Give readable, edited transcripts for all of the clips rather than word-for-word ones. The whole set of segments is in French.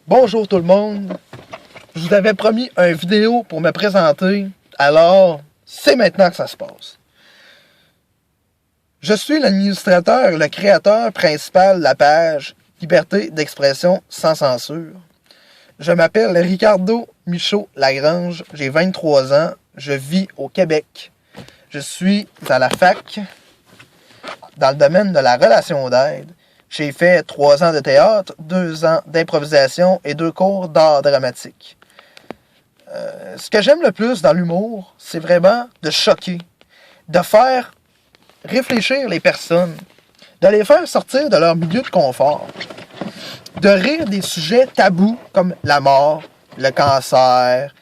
Bonjour tout le monde. Je vous avais promis une vidéo pour me présenter, alors c'est maintenant que ça se passe. Je suis l'administrateur, le créateur principal de la page Liberté d'expression sans censure. Je m'appelle Ricardo Michaud-Lagrange, j'ai 23 ans, je vis au Québec. Je suis à la fac dans le domaine de la relation d'aide. J'ai fait 3 ans de théâtre, 2 ans d'improvisation et 2 cours d'art dramatique. Ce que j'aime le plus dans l'humour, c'est vraiment de choquer, de faire réfléchir les personnes, de les faire sortir de leur milieu de confort, de rire des sujets tabous comme la mort, le cancer,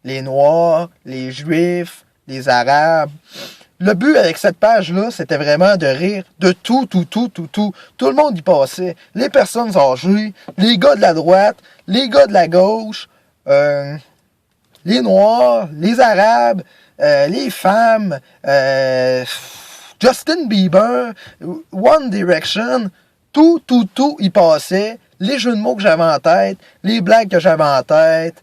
les Noirs, les Juifs, les Arabes. Le but avec cette page-là, c'était vraiment de rire de tout. Tout le monde y passait. Les personnes âgées, les gars de la droite, les gars de la gauche, les Noirs, les Arabes, les femmes, Justin Bieber, One Direction, tout y passait. Les jeux de mots que j'avais en tête, les blagues que j'avais en tête,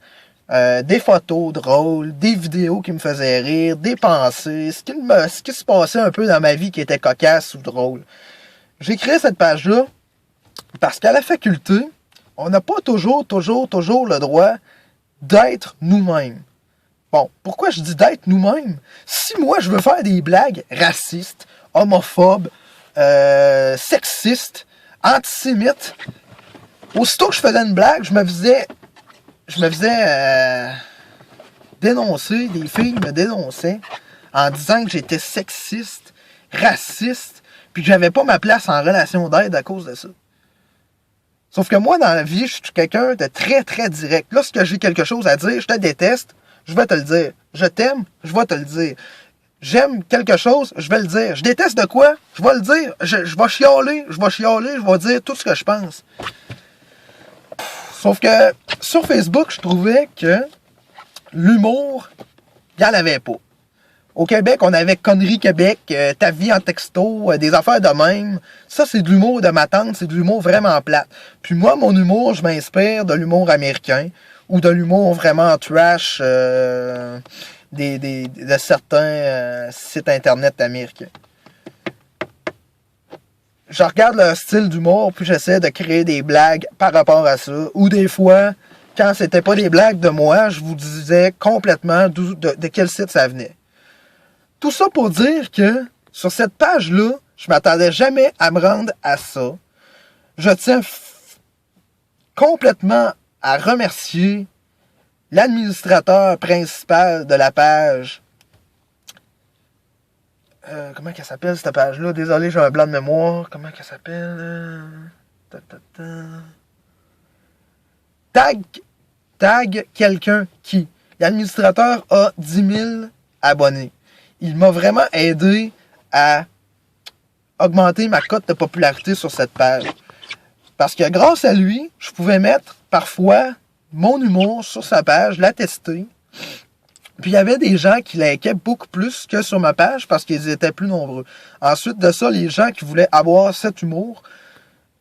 des photos drôles, des vidéos qui me faisaient rire, des pensées, ce qui se passait un peu dans ma vie qui était cocasse ou drôle. J'ai créé cette page-là parce qu'à la faculté, on n'a pas toujours le droit d'être nous-mêmes. Bon, pourquoi je dis d'être nous-mêmes? Si moi je veux faire des blagues racistes, homophobes, sexistes, antisémites, aussitôt que je faisais une blague, je me faisais dénoncer, des filles me dénonçaient en disant que j'étais sexiste, raciste, puis que j'avais pas ma place en relation d'aide à cause de ça. Sauf que moi, dans la vie, je suis quelqu'un de très direct. Lorsque j'ai quelque chose à dire, je te déteste, je vais te le dire. Je t'aime, je vais te le dire. J'aime quelque chose, je vais le dire. Je déteste de quoi, je vais le dire. Je vais chialer, je vais dire tout ce que je pense. Sauf que sur Facebook, je trouvais que l'humour, il n'y en avait pas. Au Québec, on avait Connerie Québec, Ta vie en texto, des affaires de même. Ça, c'est de l'humour de ma tante, c'est de l'humour vraiment plate. Puis moi, mon humour, je m'inspire de l'humour américain ou de l'humour vraiment trash de certains sites internet américains. Je regarde leur style d'humour, puis j'essaie de créer des blagues par rapport à ça. Ou des fois, quand c'était pas des blagues de moi, je vous disais complètement de quel site ça venait. Tout ça pour dire que, sur cette page-là, je m'attendais jamais à me rendre à ça. Je tiens complètement à remercier l'administrateur principal de la page. Comment qu'elle s'appelle cette page-là? Désolé, j'ai un blanc de mémoire. Comment qu'elle s'appelle? Tag quelqu'un qui. L'administrateur a 10 000 abonnés. Il m'a vraiment aidé à augmenter ma cote de popularité sur cette page. Parce que grâce à lui, je pouvais mettre parfois mon humour sur sa page, la tester. Puis il y avait des gens qui likaient beaucoup plus que sur ma page parce qu'ils étaient plus nombreux. Ensuite de ça, les gens qui voulaient avoir cet humour,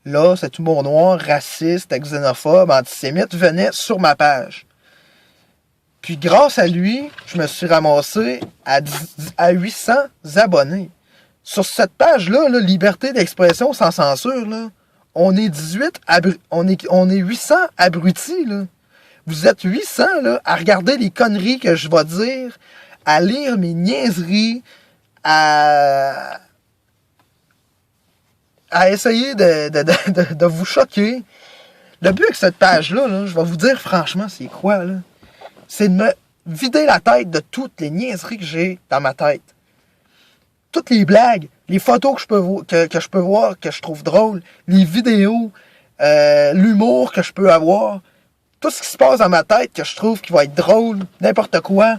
là, cet humour noir, raciste, xénophobe, antisémite, venaient sur ma page. Puis grâce à lui, je me suis ramassé à 800 abonnés. Sur cette page-là, Liberté d'expression sans censure, là, on est 800 abrutis, là. Vous êtes 800 là, à regarder les conneries que je vais dire, à lire mes niaiseries, à essayer de vous choquer. Le but avec cette page-là, je vais vous dire franchement, c'est quoi, là? C'est de me vider la tête de toutes les niaiseries que j'ai dans ma tête. Toutes les blagues, les photos que je peux voir, que je trouve drôles, les vidéos, l'humour que je peux avoir. Tout ce qui se passe dans ma tête que je trouve qui va être drôle, n'importe quoi.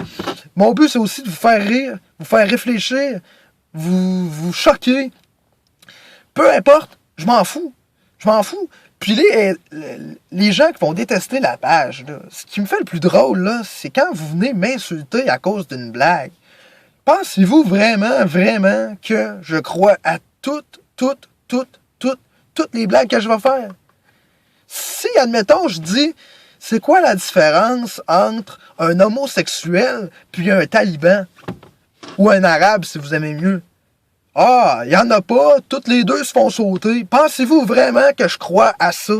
Mon but, c'est aussi de vous faire rire, vous faire réfléchir, vous choquer. Peu importe, je m'en fous. Puis les gens qui vont détester la page, là, ce qui me fait le plus drôle, là, c'est quand vous venez m'insulter à cause d'une blague. Pensez-vous vraiment que je crois à toutes les blagues que je vais faire? Si, admettons, je dis, c'est quoi la différence entre un homosexuel puis un taliban? Ou un arabe, si vous aimez mieux. Ah, il y en a pas, toutes les deux se font sauter. Pensez-vous vraiment que je crois à ça?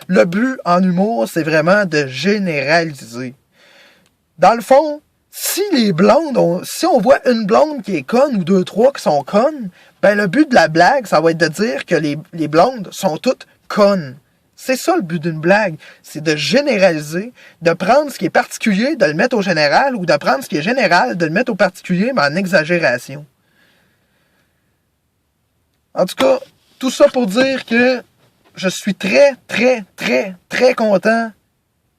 Le but en humour, c'est vraiment de généraliser. Dans le fond, si on voit une blonde qui est conne ou deux, trois qui sont connes, ben le but de la blague, ça va être de dire que les blondes sont toutes connes. C'est ça le but d'une blague, c'est de généraliser, de prendre ce qui est particulier, de le mettre au général, ou de prendre ce qui est général, de le mettre au particulier, mais en exagération. En tout cas, tout ça pour dire que je suis très, très, très, très content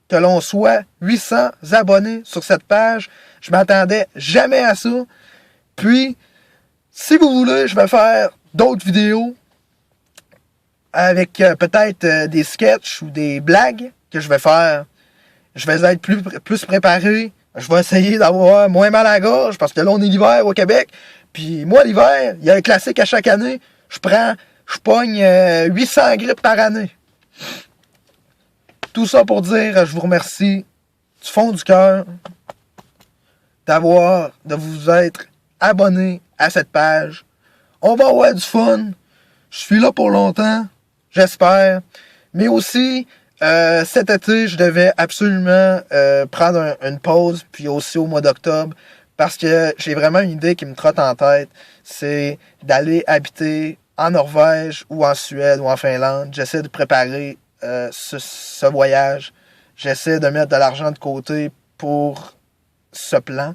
que l'on soit 800 abonnés sur cette page. Je m'attendais jamais à ça. Puis, si vous voulez, je vais faire d'autres vidéos avec peut-être des sketchs ou des blagues que je vais faire. Je vais être plus préparé. Je vais essayer d'avoir moins mal à la gorge parce que là, on est l'hiver au Québec. Puis moi, l'hiver, il y a un classique à chaque année. Je pogne 800 grippes par année. Tout ça pour dire, je vous remercie du fond du cœur de vous être abonné à cette page. On va avoir du fun. Je suis là pour longtemps. J'espère. Mais aussi, cet été, je devais absolument prendre une pause, puis aussi au mois d'octobre, parce que j'ai vraiment une idée qui me trotte en tête. C'est d'aller habiter en Norvège ou en Suède ou en Finlande. J'essaie de préparer ce voyage. J'essaie de mettre de l'argent de côté pour ce plan.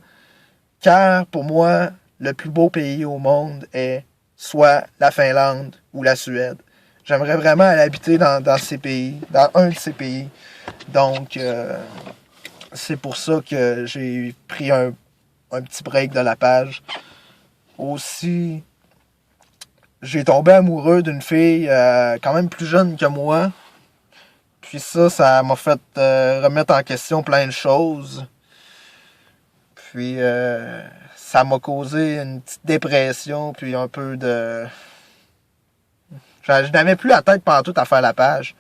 Car pour moi, le plus beau pays au monde est soit la Finlande ou la Suède. J'aimerais vraiment aller habiter dans ces pays, dans un de ces pays. Donc, c'est pour ça que j'ai pris un petit break de la page. Aussi, j'ai tombé amoureux d'une fille quand même plus jeune que moi. Puis ça m'a fait remettre en question plein de choses. Puis, ça m'a causé une petite dépression, puis un peu de... Je n'avais plus la tête pantoute à faire la page.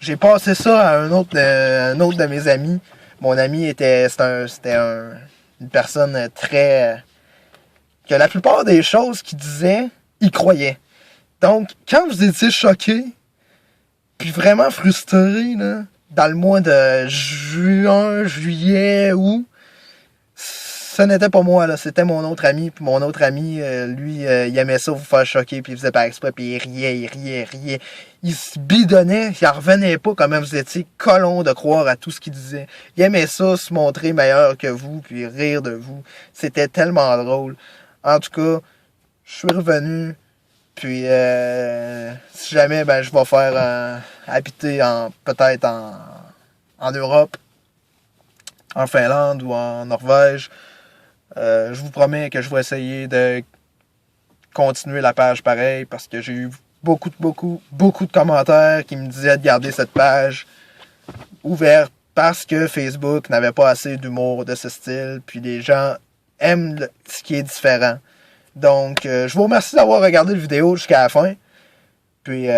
J'ai passé ça à un autre de mes amis. Mon ami c'était une personne très... que la plupart des choses qu'il disait, il croyait. Donc, quand vous étiez choqué, puis vraiment frustré, là, dans le mois de juin, juillet, août, ce n'était pas moi, là, c'était mon autre ami. Puis mon autre ami, lui, il aimait ça vous faire choquer, puis il faisait par exprès, puis il riait. Il se bidonnait, il en revenait pas comment vous étiez colon de croire à tout ce qu'il disait. Il aimait ça, se montrer meilleur que vous, puis rire de vous. C'était tellement drôle. En tout cas, je suis revenu, puis si jamais, ben, je vais faire habiter peut-être en Europe, en Finlande ou en Norvège. Je vous promets que je vais essayer de continuer la page pareil parce que j'ai eu beaucoup de commentaires qui me disaient de garder cette page ouverte parce que Facebook n'avait pas assez d'humour de ce style, puis les gens aiment ce qui est différent. Donc, je vous remercie d'avoir regardé la vidéo jusqu'à la fin. Puis,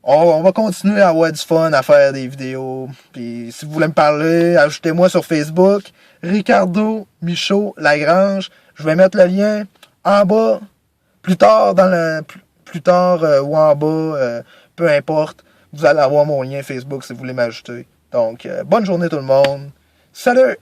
on va continuer à avoir du fun, à faire des vidéos. Puis si vous voulez me parler, ajoutez-moi sur Facebook. Ricardo Michaud Lagrange. Je vais mettre le lien en bas. Plus tard ou en bas, peu importe. Vous allez avoir mon lien Facebook si vous voulez m'ajouter. Donc, bonne journée tout le monde. Salut!